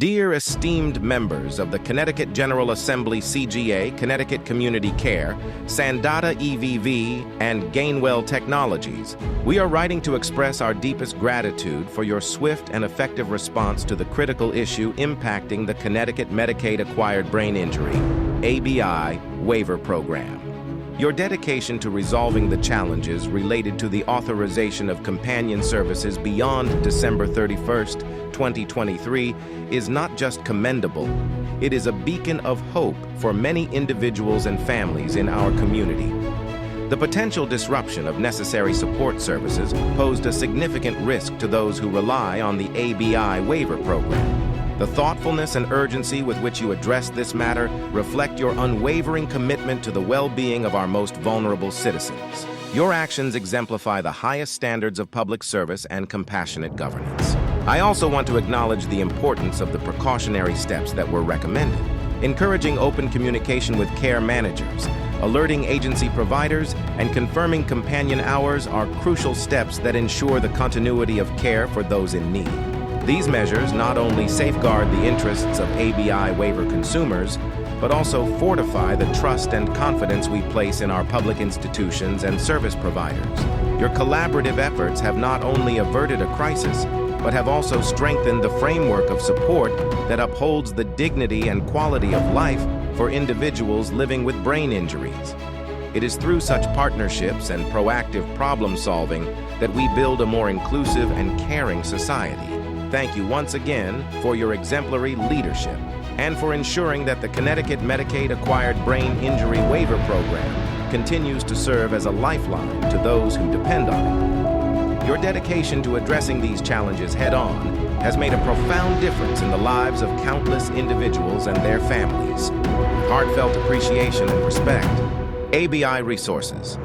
Dear esteemed members of the Connecticut General Assembly CGA, Connecticut Community Care, Sandata EVV, and Gainwell Technologies, we are writing to express our deepest gratitude for your swift and effective response to the critical issue impacting the Connecticut Medicaid-Acquired Brain Injury, ABI Waiver Program. Your dedication to resolving the challenges related to the authorization of companion services beyond December 31st, 2023 is not just commendable, it is a beacon of hope for many individuals and families in our community. The potential disruption of necessary support services posed a significant risk to those who rely on the ABI Waiver Program. The thoughtfulness and urgency with which you address this matter reflect your unwavering commitment to the well-being of our most vulnerable citizens. Your actions exemplify the highest standards of public service and compassionate governance. I also want to acknowledge the importance of the precautionary steps that were recommended. Encouraging open communication with care managers, alerting agency providers, and confirming companion hours are crucial steps that ensure the continuity of care for those in need. These measures not only safeguard the interests of ABI waiver consumers, but also fortify the trust and confidence we place in our public institutions and service providers. Your collaborative efforts have not only averted a crisis, but have also strengthened the framework of support that upholds the dignity and quality of life for individuals living with brain injuries. It is through such partnerships and proactive problem solving that we build a more inclusive and caring society. Thank you once again for your exemplary leadership and for ensuring that the Connecticut Medicaid-Acquired Brain Injury Waiver Program continues to serve as a lifeline to those who depend on it. Your dedication to addressing these challenges head-on has made a profound difference in the lives of countless individuals and their families. Heartfelt appreciation and respect. ABI Resources.